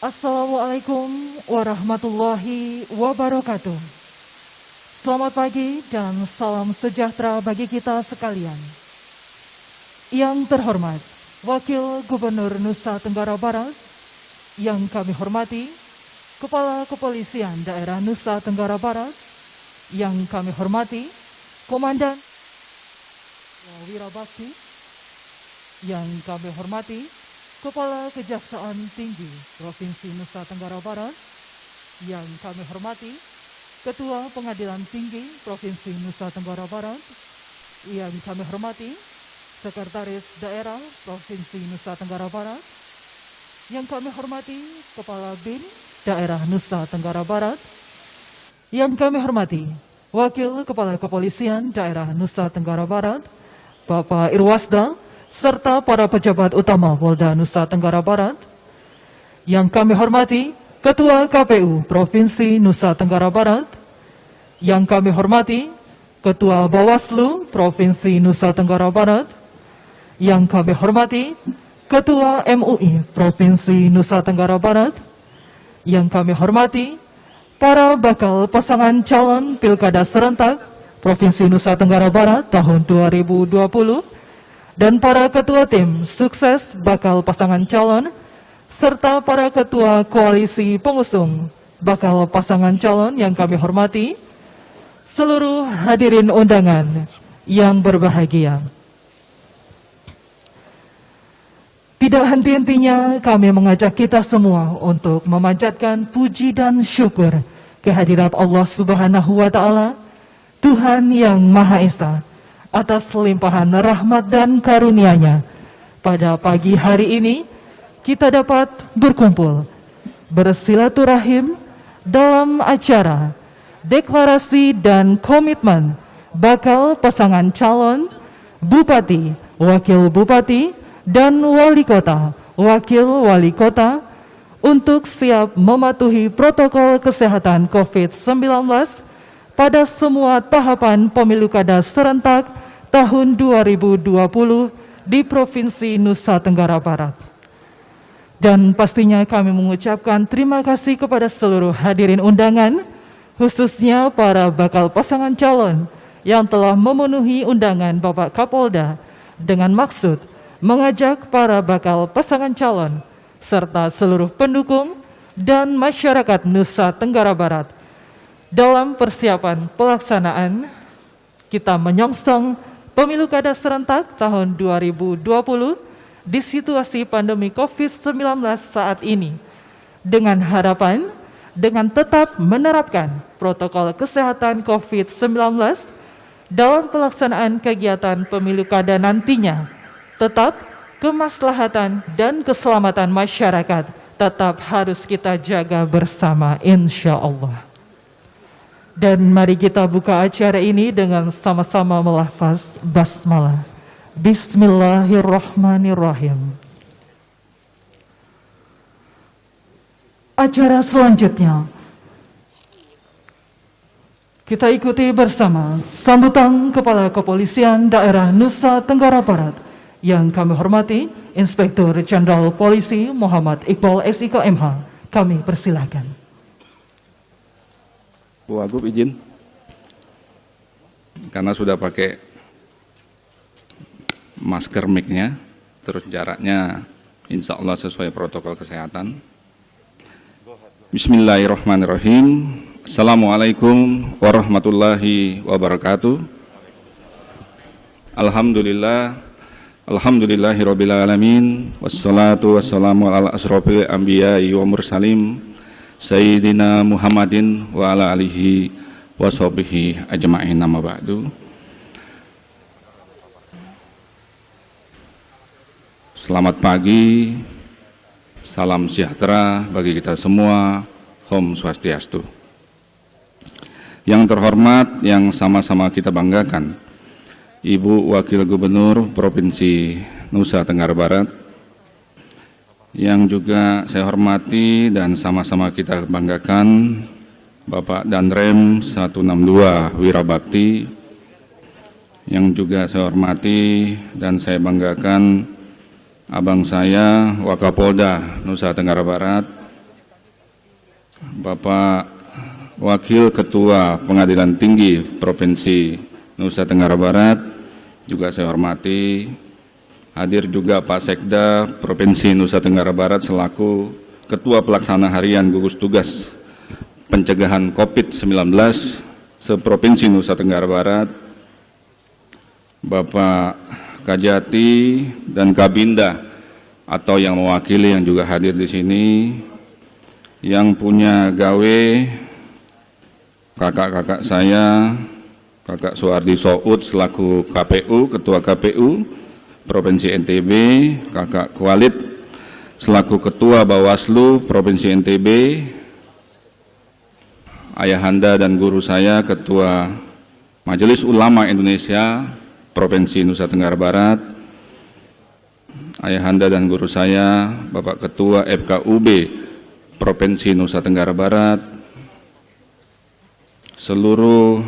Assalamualaikum warahmatullahi wabarakatuh. Selamat pagi dan salam sejahtera bagi kita sekalian. Yang terhormat, Wakil Gubernur Nusa Tenggara Barat, yang kami hormati, Kepala Kepolisian Daerah Nusa Tenggara Barat, yang kami hormati, Komandan Wirabakti, yang kami hormati, Kepala Kejaksaan Tinggi Provinsi Nusa Tenggara Barat, yang kami hormati, Ketua Pengadilan Tinggi Provinsi Nusa Tenggara Barat, yang kami hormati, Sekretaris Daerah Provinsi Nusa Tenggara Barat, yang kami hormati, Kepala BIN Daerah Nusa Tenggara Barat, yang kami hormati, Wakil Kepala Kepolisian Daerah Nusa Tenggara Barat, Bapak Irwasda, serta para pejabat utama Polda Nusa Tenggara Barat, yang kami hormati Ketua KPU Provinsi Nusa Tenggara Barat, yang kami hormati Ketua Bawaslu Provinsi Nusa Tenggara Barat, yang kami hormati Ketua MUI Provinsi Nusa Tenggara Barat, yang kami hormati para bakal pasangan calon Pilkada Serentak Provinsi Nusa Tenggara Barat tahun 2020, dan para ketua tim sukses bakal pasangan calon, serta para ketua koalisi pengusung bakal pasangan calon yang kami hormati, seluruh hadirin undangan yang berbahagia. Tidak henti-hentinya kami mengajak kita semua untuk memanjatkan puji dan syukur kehadirat Allah Subhanahu wa Ta'ala, Tuhan yang Maha Esa, atas limpahan rahmat dan karunia-Nya. Pada pagi hari ini, kita dapat berkumpul, bersilaturahim dalam acara deklarasi dan komitmen bakal pasangan calon Bupati, Wakil Bupati, dan Wali Kota, Wakil Wali Kota untuk siap mematuhi protokol kesehatan COVID-19 pada semua tahapan pemilu kada serentak tahun 2020 di Provinsi Nusa Tenggara Barat. Dan pastinya kami mengucapkan terima kasih kepada seluruh hadirin undangan, khususnya para bakal pasangan calon yang telah memenuhi undangan Bapak Kapolda dengan maksud mengajak para bakal pasangan calon serta seluruh pendukung dan masyarakat Nusa Tenggara Barat dalam persiapan pelaksanaan kita menyongsong pemilu kada serentak tahun 2020 di situasi pandemi COVID-19 saat ini, dengan harapan dengan tetap menerapkan protokol kesehatan COVID-19 dalam pelaksanaan kegiatan pemilu kada nantinya, tetap kemaslahatan dan keselamatan masyarakat tetap harus kita jaga bersama, insya Allah. Dan mari kita buka acara ini dengan sama-sama melafaz basmalah. Bismillahirrahmanirrahim. Acara selanjutnya kita ikuti bersama sambutan Kepala Kepolisian Daerah Nusa Tenggara Barat yang kami hormati Inspektur Jenderal Polisi Muhammad Iqbal SIK MH. Kami persilakan. Wagub izin, karena sudah pakai masker mic-nya, terus jaraknya insya Allah sesuai protokol kesehatan. Bismillahirrahmanirrahim. Assalamualaikum warahmatullahi wabarakatuh. Alhamdulillahirabbil alamin, wassalatu wassalamu ala asrofil anbiya'i wa mursalim Sayyidina Muhammadin wa ala alihi wa sahbihi ajma'in, nama ba'du. Selamat pagi, salam sejahtera bagi kita semua, Om Swastiastu. Yang terhormat, yang sama-sama kita banggakan, Ibu Wakil Gubernur Provinsi Nusa Tenggara Barat, yang juga saya hormati dan sama-sama kita banggakan Bapak Danrem 162 Wirabakti, yang juga saya hormati dan saya banggakan abang saya Wakapolda Nusa Tenggara Barat, Bapak Wakil Ketua Pengadilan Tinggi Provinsi Nusa Tenggara Barat, juga saya hormati. Hadir juga Pak Sekda Provinsi Nusa Tenggara Barat selaku Ketua Pelaksana Harian Gugus Tugas Pencegahan COVID-19 se-Provinsi Nusa Tenggara Barat, Bapak Kajati dan Kabinda atau yang mewakili yang juga hadir di sini, yang punya gawe, kakak-kakak saya, Kakak Suhardi Soud selaku KPU, Ketua KPU Provinsi NTB, Kakak Kualid selaku Ketua Bawaslu Provinsi NTB, ayahanda dan guru saya Ketua Majelis Ulama Indonesia Provinsi Nusa Tenggara Barat, ayahanda dan guru saya Bapak Ketua FKUB Provinsi Nusa Tenggara Barat, seluruh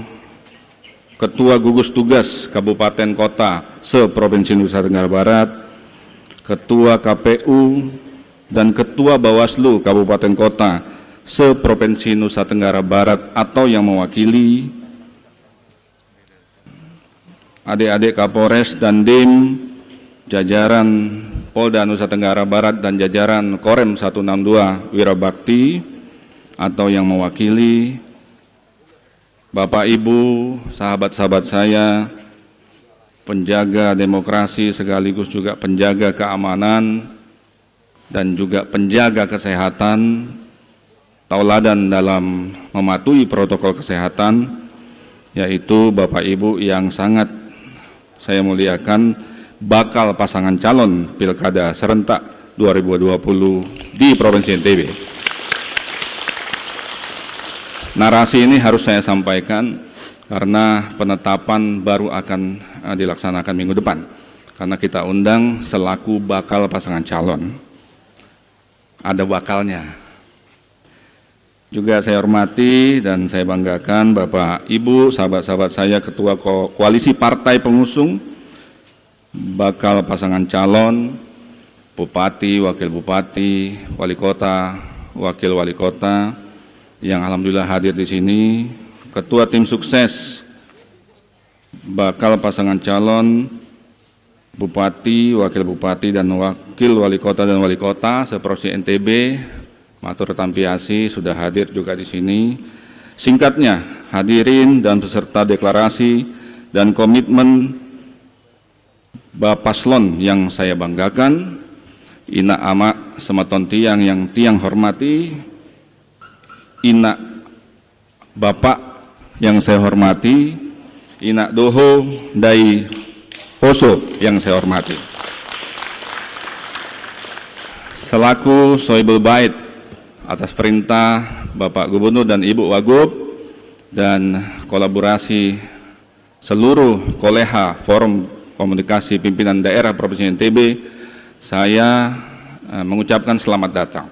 Ketua Gugus Tugas Kabupaten Kota se-Provinsi Nusa Tenggara Barat, Ketua KPU dan Ketua Bawaslu Kabupaten Kota se-Provinsi Nusa Tenggara Barat atau yang mewakili, adik-adik Kapolres dan Dim, jajaran Polda Nusa Tenggara Barat dan jajaran Korem 162 Wirabakti atau yang mewakili, Bapak Ibu, sahabat-sahabat saya, penjaga demokrasi sekaligus juga penjaga keamanan dan juga penjaga kesehatan, tauladan dalam mematuhi protokol kesehatan, yaitu Bapak Ibu yang sangat saya muliakan, bakal pasangan calon Pilkada serentak 2020 di Provinsi NTB. Narasi ini harus saya sampaikan karena penetapan baru akan dilaksanakan minggu depan, karena kita undang selaku bakal pasangan calon. Ada bakalnya. Juga saya hormati dan saya banggakan Bapak Ibu, sahabat-sahabat saya, Ketua Koalisi Partai Pengusung, bakal pasangan calon, Bupati, Wakil Bupati, Wali Kota, Wakil Wali Kota, yang alhamdulillah hadir di sini, Ketua Tim Sukses, bakal pasangan calon, Bupati, Wakil Bupati, dan Wakil Wali Kota dan Wali Kota se-Provinsi NTB, matur tampiasi sudah hadir juga di sini. Singkatnya, hadirin dan peserta deklarasi dan komitmen Bapaslon yang saya banggakan, Ina Ama Sematon Tiang yang Tiang hormati, Ina Bapak yang saya hormati, Ina Doho Dai Poso yang saya hormati. Selaku Sohibul Bait atas perintah Bapak Gubernur dan Ibu Wagub dan kolaborasi seluruh koleha Forum Komunikasi Pimpinan Daerah Provinsi NTB, saya mengucapkan selamat datang.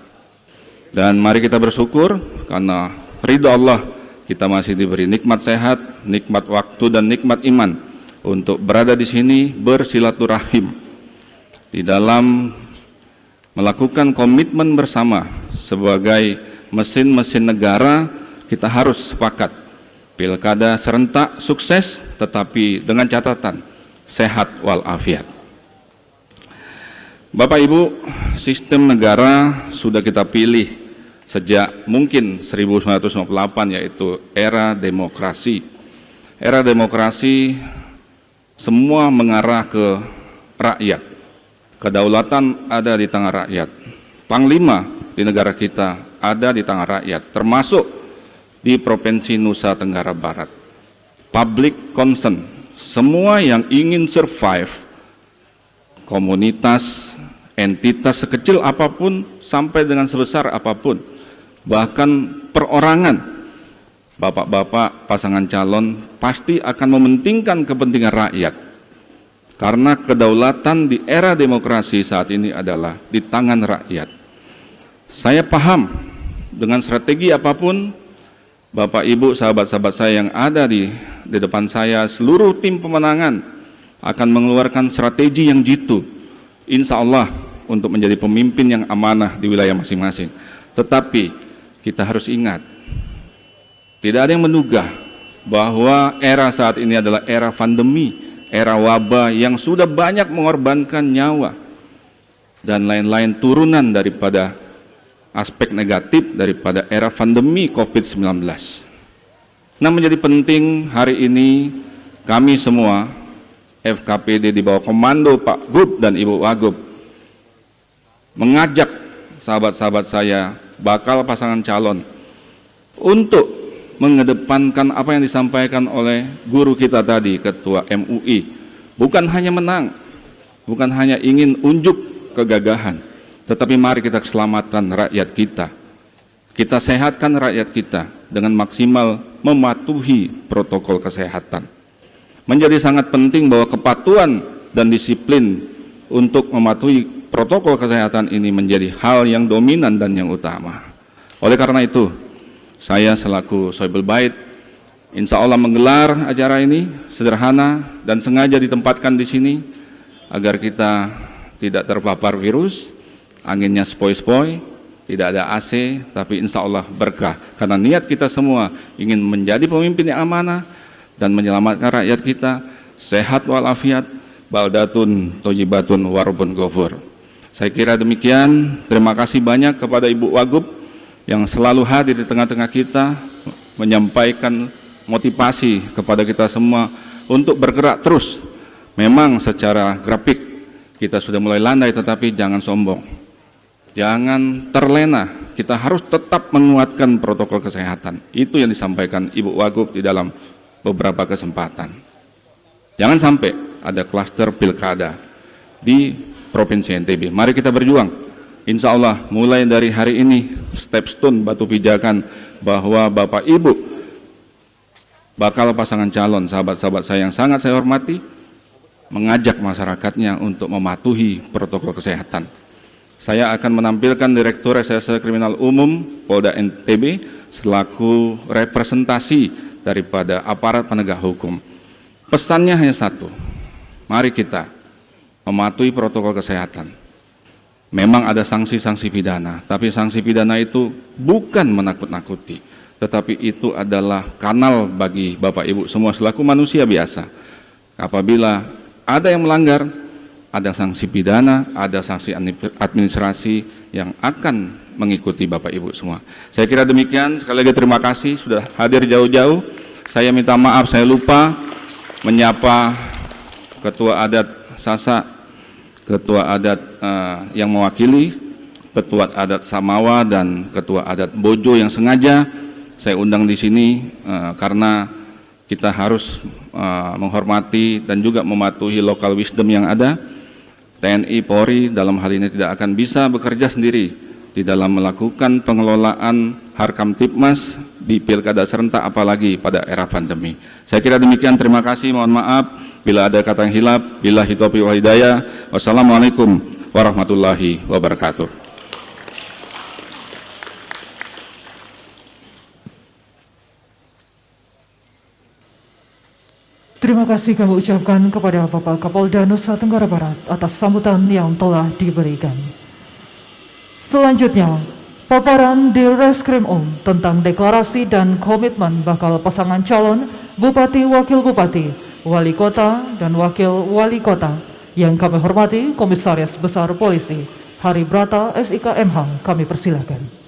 Dan mari kita bersyukur karena ridho Allah kita masih diberi nikmat sehat, nikmat waktu dan nikmat iman untuk berada di sini bersilaturahim di dalam melakukan komitmen bersama sebagai mesin-mesin negara. Kita harus sepakat pilkada serentak sukses, tetapi dengan catatan sehat walafiat. Bapak Ibu, sistem negara sudah kita pilih sejak mungkin 1998, yaitu era demokrasi. Era demokrasi semua mengarah ke rakyat. Kedaulatan ada di tangan rakyat. Panglima di negara kita ada di tangan rakyat, termasuk di Provinsi Nusa Tenggara Barat. Public concern, semua yang ingin survive, komunitas, entitas sekecil apapun sampai dengan sebesar apapun, bahkan perorangan, bapak-bapak pasangan calon pasti akan mementingkan kepentingan rakyat, karena kedaulatan di era demokrasi saat ini adalah di tangan rakyat. Saya paham dengan strategi apapun, Bapak Ibu, sahabat-sahabat saya yang ada di depan saya, seluruh tim pemenangan akan mengeluarkan strategi yang jitu, insya Allah untuk menjadi pemimpin yang amanah di wilayah masing-masing. Tetapi kita harus ingat, tidak ada yang menduga bahwa era saat ini adalah era pandemi, era wabah yang sudah banyak mengorbankan nyawa dan lain-lain turunan daripada aspek negatif daripada era pandemi COVID-19. Nah, menjadi penting hari ini kami semua FKPD di bawah komando Pak Gub dan Ibu Wagub mengajak sahabat-sahabat saya, bakal pasangan calon, untuk mengedepankan apa yang disampaikan oleh guru kita tadi, Ketua MUI. Bukan hanya menang, bukan hanya ingin unjuk kegagahan, tetapi mari kita selamatkan rakyat kita. Kita sehatkan rakyat kita dengan maksimal mematuhi protokol kesehatan. Menjadi sangat penting bahwa kepatuhan dan disiplin untuk mematuhi protokol kesehatan ini menjadi hal yang dominan dan yang utama. Oleh karena itu, saya selaku Sohibul Bait insya Allah menggelar acara ini sederhana dan sengaja ditempatkan di sini agar kita tidak terpapar virus, anginnya sepoi-sepoi, tidak ada AC, tapi insya Allah berkah. Karena niat kita semua ingin menjadi pemimpin yang amanah dan menyelamatkan rakyat kita, sehat walafiat, baldatun tojibatun warubun ghafur. Saya kira demikian. Terima kasih banyak kepada Ibu Wagub yang selalu hadir di tengah-tengah kita, menyampaikan motivasi kepada kita semua untuk bergerak terus. Memang secara grafik kita sudah mulai landai, tetapi jangan sombong, jangan terlena. Kita harus tetap menguatkan protokol kesehatan. Itu yang disampaikan Ibu Wagub di dalam beberapa kesempatan. Jangan sampai ada klaster pilkada di Provinsi NTB. Mari kita berjuang. Insya Allah mulai dari hari ini stepstone batu pijakan bahwa Bapak Ibu bakal pasangan calon, sahabat-sahabat saya yang sangat saya hormati, mengajak masyarakatnya untuk mematuhi protokol kesehatan. Saya akan menampilkan Direktur Reserse Kriminal Umum Polda NTB selaku representasi daripada aparat penegak hukum. Pesannya hanya satu, mari kita mematuhi protokol kesehatan. Memang ada sanksi-sanksi pidana, tapi sanksi pidana itu bukan menakut-nakuti, tetapi itu adalah kanal bagi Bapak Ibu semua selaku manusia biasa. Apabila ada yang melanggar, ada sanksi pidana, ada sanksi administrasi yang akan mengikuti Bapak Ibu semua. Saya kira demikian. Sekali lagi terima kasih sudah hadir jauh-jauh. Saya minta maaf saya lupa menyapa Ketua Adat Sasak, Ketua Adat yang mewakili, Ketua Adat Samawa, dan Ketua Adat Bojo yang sengaja saya undang di sini karena kita harus menghormati dan juga mematuhi local wisdom yang ada. TNI Polri dalam hal ini tidak akan bisa bekerja sendiri di dalam melakukan pengelolaan Harkamtipmas di Pilkada serentak, apalagi pada era pandemi. Saya kira demikian, terima kasih, mohon maaf bila ada kata yang hilaf. Billahi taufiq wal hidayah. Wassalamualaikum warahmatullahi wabarakatuh. Terima kasih kami ucapkan kepada Bapak Kapolda Nusa Tenggara Barat atas sambutan yang telah diberikan. Selanjutnya, paparan di Reskrim tentang deklarasi dan komitmen bakal pasangan calon Bupati, Wakil Bupati, Wali Kota, dan Wakil Wali Kota yang kami hormati Komisaris Besar Polisi Hari Brata SIK MH, kami persilakan.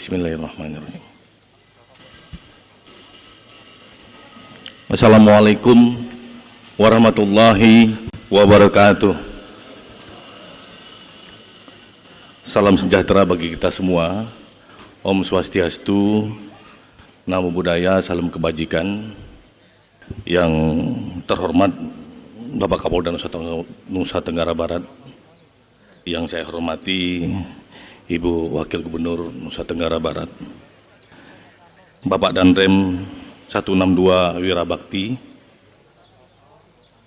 Bismillahirrahmanirrahim. Assalamualaikum warahmatullahi wabarakatuh. Salam sejahtera bagi kita semua. Om Swastiastu, Namo Buddhaya, salam kebajikan. Yang terhormat Bapak Kapolda Nusa Tenggara Barat, yang saya hormati Ibu Wakil Gubernur Nusa Tenggara Barat, Bapak Danrem 162 Wirabakti,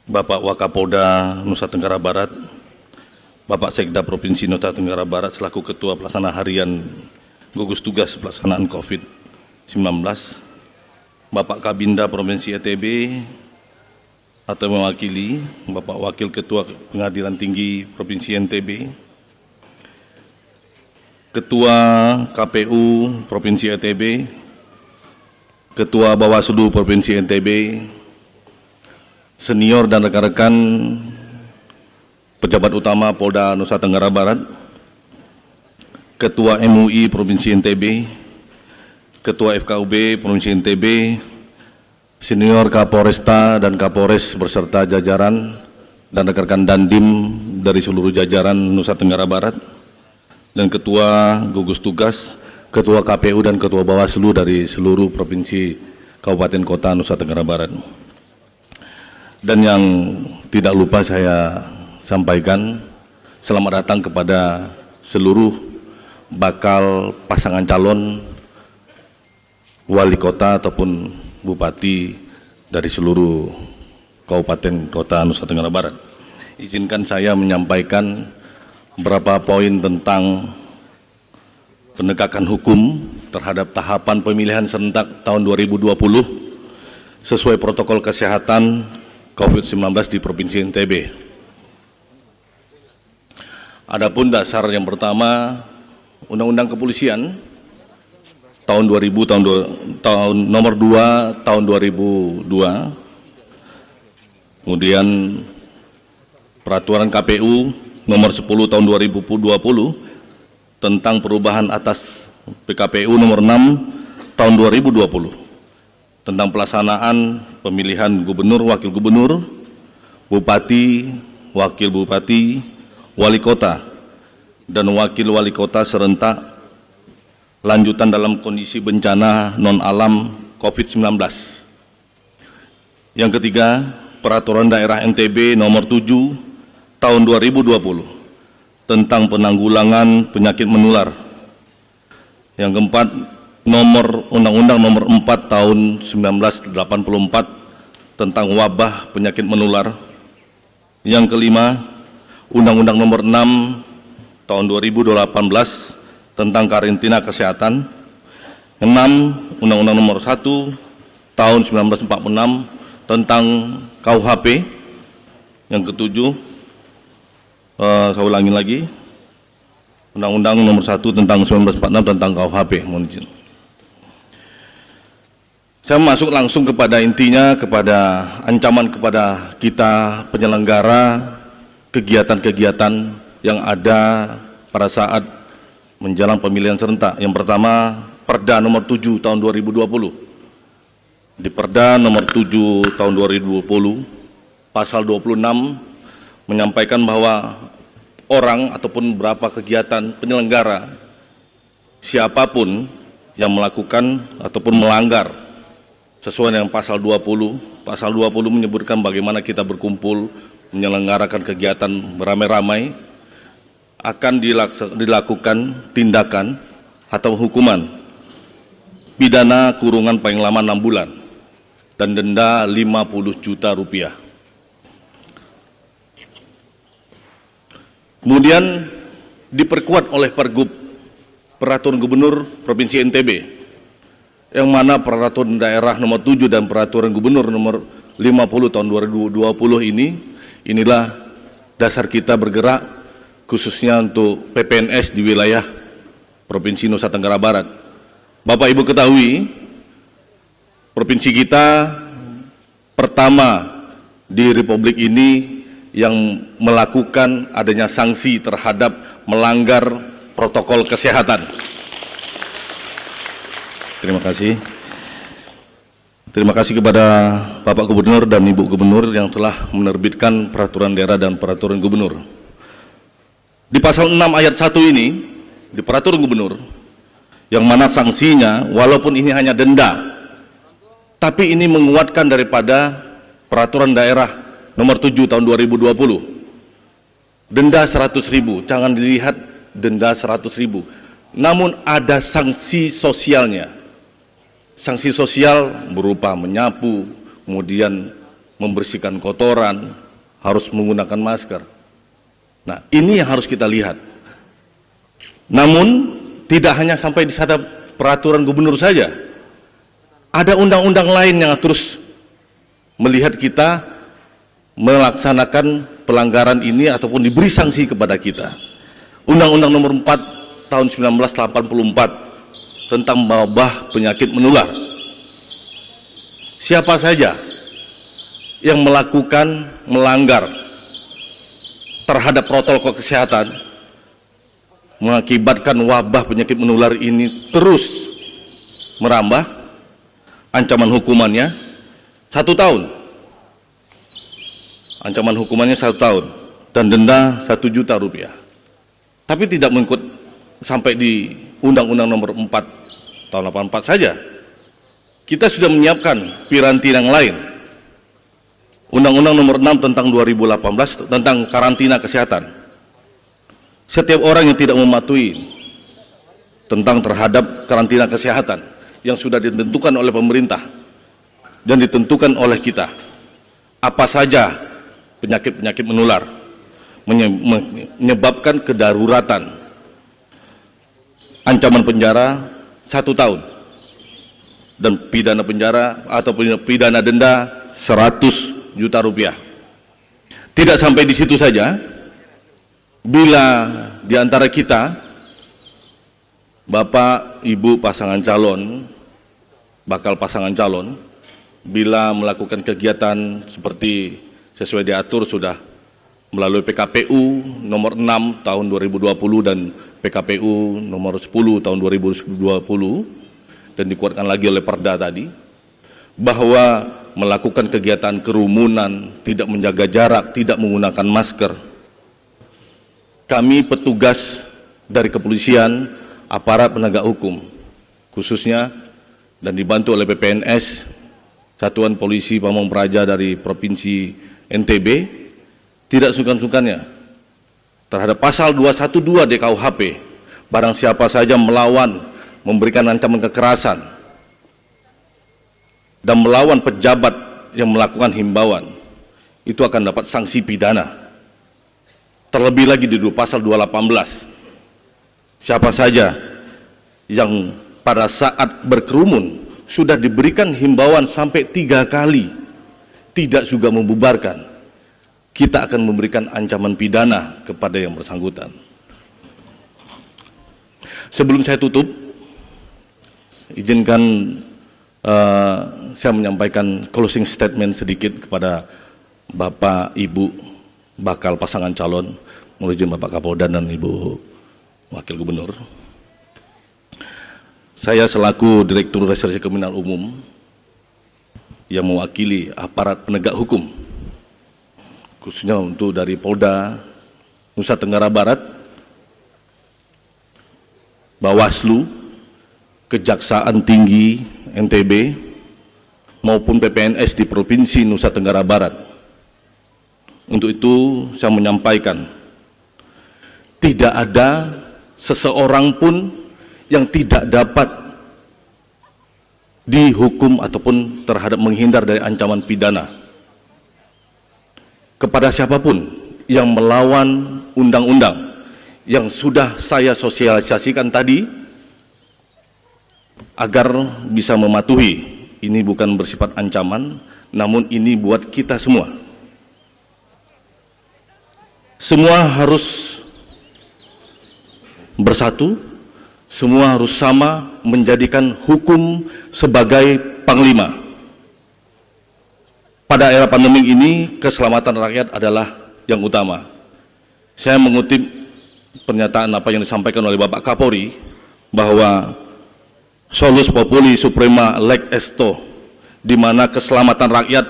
Bapak Wakapolda Nusa Tenggara Barat, Bapak Sekda Provinsi Nusa Tenggara Barat selaku Ketua Pelaksana Harian Gugus Tugas Pelaksanaan COVID-19, Bapak Kabinda Provinsi NTB atau mewakili Bapak Wakil Ketua Pengadilan Tinggi Provinsi NTB, Ketua KPU Provinsi NTB, Ketua Bawaslu Provinsi NTB, senior dan rekan-rekan pejabat utama Polda Nusa Tenggara Barat, Ketua MUI Provinsi NTB, Ketua FKUB Provinsi NTB, senior Kapolresta dan Kapolres beserta jajaran dan rekan-rekan Dandim dari seluruh jajaran Nusa Tenggara Barat, dan Ketua Gugus Tugas, Ketua KPU dan Ketua Bawaslu dari seluruh provinsi Kabupaten Kota Nusa Tenggara Barat. Dan yang tidak lupa saya sampaikan, selamat datang kepada seluruh bakal pasangan calon wali kota ataupun bupati dari seluruh Kabupaten Kota Nusa Tenggara Barat. Izinkan saya menyampaikan beberapa poin tentang penegakan hukum terhadap tahapan pemilihan serentak tahun 2020 sesuai protokol kesehatan COVID-19 di Provinsi NTB. Adapun dasar yang pertama, Undang-Undang Kepolisian tahun 2000 tahun nomor 2 tahun 2002, kemudian peraturan KPU nomor 10 tahun 2020 tentang perubahan atas PKPU nomor 6 tahun 2020 tentang pelaksanaan pemilihan gubernur, wakil gubernur, bupati, wakil bupati, wali kota, dan wakil wali kota serentak lanjutan dalam kondisi bencana non-alam COVID-19. Yang ketiga, Peraturan Daerah NTB nomor 7 tahun 2020 tentang penanggulangan penyakit menular. Yang keempat, Undang-Undang nomor 4 tahun 1984 tentang wabah penyakit menular. Yang kelima, Undang-Undang nomor 6 tahun 2018 tentang karantina kesehatan. 6, Undang-Undang nomor 1 tahun 1946 tentang KUHP. Yang ketujuh, saya ulangi lagi, Undang-Undang nomor 1 tentang 1946 tentang KUHP. Mohon izin. Saya masuk langsung kepada intinya, kepada ancaman kepada kita penyelenggara kegiatan-kegiatan yang ada pada saat menjelang pemilihan serentak. Yang pertama, Perda nomor 7 tahun 2020. Di Perda nomor 7 tahun 2020, pasal 26 menyampaikan bahwa orang ataupun beberapa kegiatan penyelenggara, siapapun yang melakukan ataupun melanggar sesuai dengan pasal 20. Pasal 20 menyebutkan bagaimana kita berkumpul menyelenggarakan kegiatan beramai-ramai, akan dilakukan tindakan atau hukuman pidana kurungan paling lama 6 bulan dan denda 50 juta rupiah. Kemudian diperkuat oleh Pergub, Peraturan Gubernur Provinsi NTB, yang mana Peraturan Daerah nomor 7 dan Peraturan Gubernur nomor 50 tahun 2020 inilah dasar kita bergerak khususnya untuk PPNS di wilayah Provinsi Nusa Tenggara Barat. Bapak Ibu ketahui, provinsi kita pertama di Republik ini yang melakukan adanya sanksi terhadap melanggar protokol kesehatan. Terima kasih. Terima kasih kepada Bapak Gubernur dan Ibu Gubernur yang telah menerbitkan peraturan daerah dan peraturan gubernur. Di pasal 6 ayat 1 ini, di peraturan gubernur, yang mana sanksinya walaupun ini hanya denda, tapi ini menguatkan daripada peraturan daerah nomor 7 tahun 2020. Denda 100.000, jangan dilihat denda 100.000, namun ada sanksi sosialnya. Sanksi sosial berupa menyapu, kemudian membersihkan kotoran, harus menggunakan masker. Nah, ini yang harus kita lihat. Namun, tidak hanya sampai di sana peraturan gubernur saja. Ada undang-undang lain yang terus melihat kita melaksanakan pelanggaran ini ataupun diberi sanksi kepada kita. Undang-Undang Nomor 4 Tahun 1984 tentang wabah penyakit menular. Siapa saja yang melanggar terhadap protokol kesehatan mengakibatkan wabah penyakit menular ini terus merambah, ancaman hukumannya 1 tahun. Ancaman hukumannya 1 tahun dan denda 1 juta rupiah. Tapi tidak mengikut sampai di Undang-Undang Nomor 4 Tahun 84 saja. Kita sudah menyiapkan piranti yang lain. Undang-Undang Nomor 6 tentang 2018 tentang karantina kesehatan. Setiap orang yang tidak mematuhi tentang terhadap karantina kesehatan yang sudah ditentukan oleh pemerintah dan ditentukan oleh kita, apa saja penyakit-penyakit menular menyebabkan kedaruratan, ancaman penjara 1 tahun dan pidana penjara atau pidana denda 100 juta rupiah. Tidak sampai di situ saja, bila di antara kita Bapak, Ibu pasangan calon, bakal pasangan calon, bila melakukan kegiatan seperti sesuai diatur sudah melalui PKPU nomor 6 tahun 2020 dan PKPU nomor 10 tahun 2020 dan dikuatkan lagi oleh Perda tadi, bahwa melakukan kegiatan kerumunan, tidak menjaga jarak, tidak menggunakan masker. Kami petugas dari kepolisian, aparat penegak hukum, khususnya dan dibantu oleh PPNS, Satuan Polisi Pamong Praja dari Provinsi NTB, tidak sungkan-sungkannya terhadap pasal 212 DKUHP, barang siapa saja melawan, memberikan ancaman kekerasan, dan melawan pejabat yang melakukan himbauan, itu akan dapat sanksi pidana. Terlebih lagi di pasal 218, siapa saja yang pada saat berkerumun sudah diberikan himbauan sampai 3 kali tidak juga membubarkan, kita akan memberikan ancaman pidana kepada yang bersangkutan. Sebelum saya tutup, izinkan saya menyampaikan closing statement sedikit kepada Bapak, Ibu, bakal pasangan calon, mohon izin Bapak Kapolda dan Ibu Wakil Gubernur. Saya selaku Direktur Reserse Kriminal Umum yang mewakili aparat penegak hukum, khususnya untuk dari Polda Nusa Tenggara Barat, Bawaslu, Kejaksaan Tinggi NTB, maupun PPNS di Provinsi Nusa Tenggara Barat. Untuk itu saya menyampaikan, tidak ada seseorang pun yang tidak dapat dihukum ataupun terhadap menghindar dari ancaman pidana. Kepada siapapun yang melawan undang-undang yang sudah saya sosialisasikan tadi, agar bisa mematuhi, ini bukan bersifat ancaman, namun ini buat kita semua. Semua harus bersatu, semua harus sama menjadikan hukum sebagai panglima. Pada era pandemi ini, keselamatan rakyat adalah yang utama. Saya mengutip pernyataan apa yang disampaikan oleh Bapak Kapolri, bahwa solus populi suprema leg esto, di mana keselamatan rakyat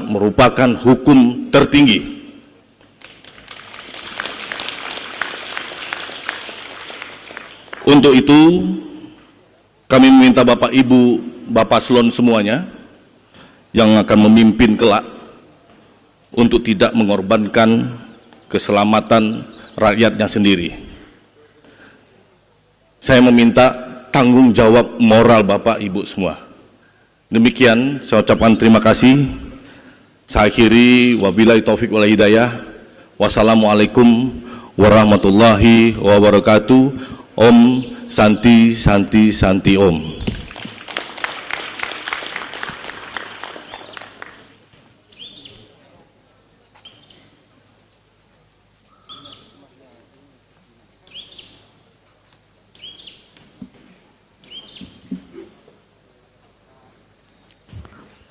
merupakan hukum tertinggi. Untuk itu, kami meminta Bapak, Ibu, Bapak Slon semuanya yang akan memimpin kelak untuk tidak mengorbankan keselamatan rakyatnya sendiri. Saya meminta tanggung jawab moral Bapak, Ibu semua. Demikian, saya ucapkan terima kasih. Saya akhiri, wabillahi taufik wal hidayah. Wassalamualaikum warahmatullahi wabarakatuh. Om Santi Santi Santi Om.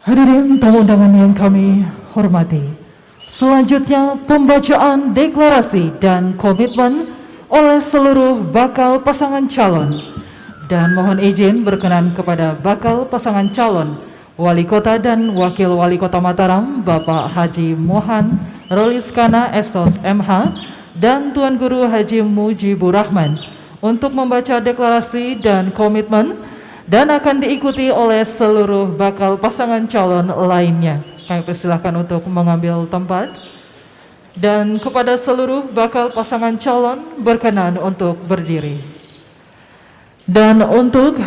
Hadirin tamu undangan yang kami hormati, selanjutnya pembacaan deklarasi dan komitmen oleh seluruh bakal pasangan calon, dan mohon izin berkenan kepada bakal pasangan calon Wali Kota dan Wakil Wali Kota Mataram, Bapak Haji Mohan Roliskana Esos MH dan Tuan Guru Haji Mujibur Rahman untuk membaca deklarasi dan komitmen, dan akan diikuti oleh seluruh bakal pasangan calon lainnya. Kami persilahkan untuk mengambil tempat, dan kepada seluruh bakal pasangan calon berkenan untuk berdiri. Dan untuk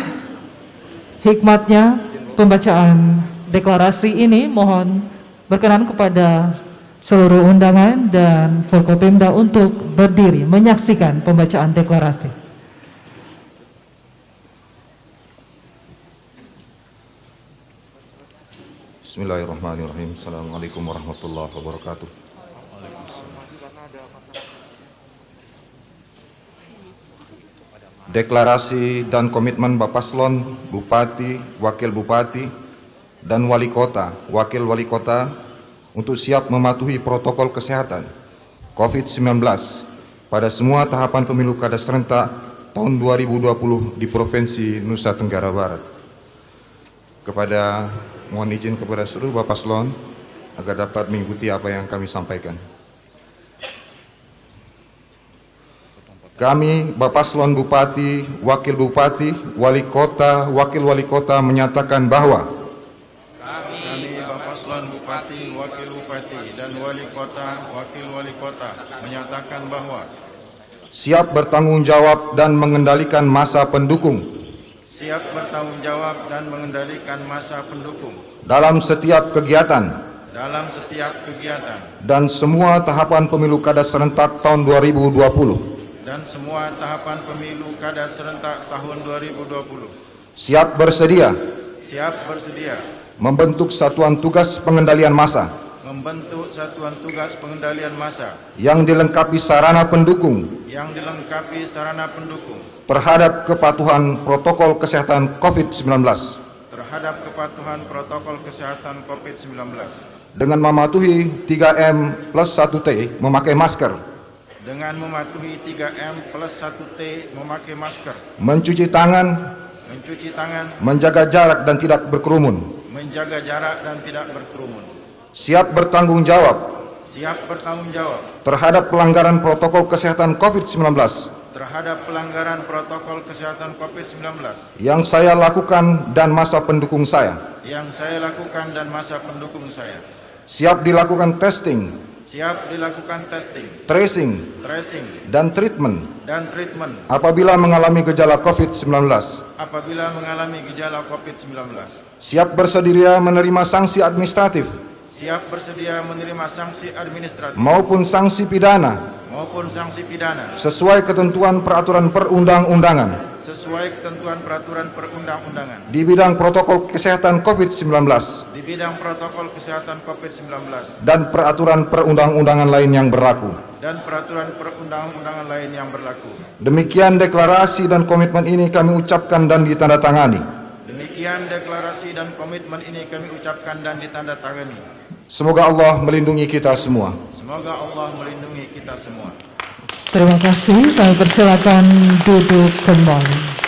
hikmatnya pembacaan deklarasi ini, mohon berkenan kepada seluruh undangan dan Forkopimda untuk berdiri menyaksikan pembacaan deklarasi. Bismillahirrahmanirrahim. Assalamualaikum warahmatullahi wabarakatuh. Deklarasi dan komitmen Bapak Paslon, Bupati, Wakil Bupati, dan Wali Kota, Wakil Wali Kota untuk siap mematuhi protokol kesehatan COVID-19 pada semua tahapan pemilu kada serentak tahun 2020 di Provinsi Nusa Tenggara Barat. Mohon izin kepada seluruh Bapak Paslon agar dapat mengikuti apa yang kami sampaikan. Kami, Bapak Paslon Bupati, Wakil Bupati, Wali Kota, Wakil Wali Kota menyatakan bahwa Kami, Bapak Paslon Bupati, Wakil Bupati, dan Wali Kota, Wakil Wali Kota menyatakan bahwa siap bertanggung jawab dan mengendalikan massa pendukung siap bertanggung jawab dan mengendalikan massa pendukung dalam setiap kegiatan dan semua tahapan pemilu kada serentak tahun 2020. Siap bersedia membentuk satuan tugas pengendalian massa yang dilengkapi sarana pendukung terhadap kepatuhan protokol kesehatan COVID-19 dengan mematuhi 3M plus 1T memakai masker, mencuci tangan, menjaga jarak dan tidak berkerumun, siap bertanggung jawab terhadap pelanggaran protokol kesehatan COVID-19 yang saya lakukan dan massa pendukung saya. Siap dilakukan testing, tracing, dan treatment apabila mengalami gejala COVID-19. Siap bersedia menerima sanksi administratif maupun sanksi pidana sesuai ketentuan peraturan perundang-undangan di bidang protokol kesehatan COVID-19 dan peraturan perundang-undangan lain yang berlaku. Demikian deklarasi dan komitmen ini kami ucapkan dan ditandatangani. Semoga Allah melindungi kita semua. Terima kasih. Kami persilakan duduk kembali.